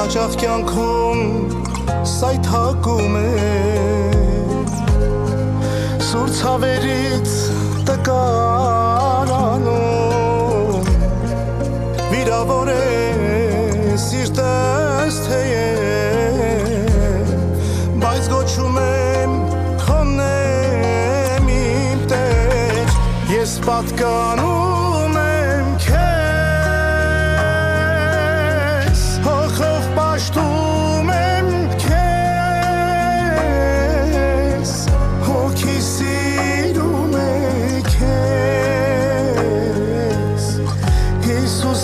հաճախ կյանքում սայթակում է սուր ցավերից տկարանում վիրավոր է սիրտս թեև բայց գոչում եմ քոնեմ իմ տեր ես պատկանում եմ քեզ հոխով պաշտում եմ քեզ հոգի սիրում է քեզ Հիսուս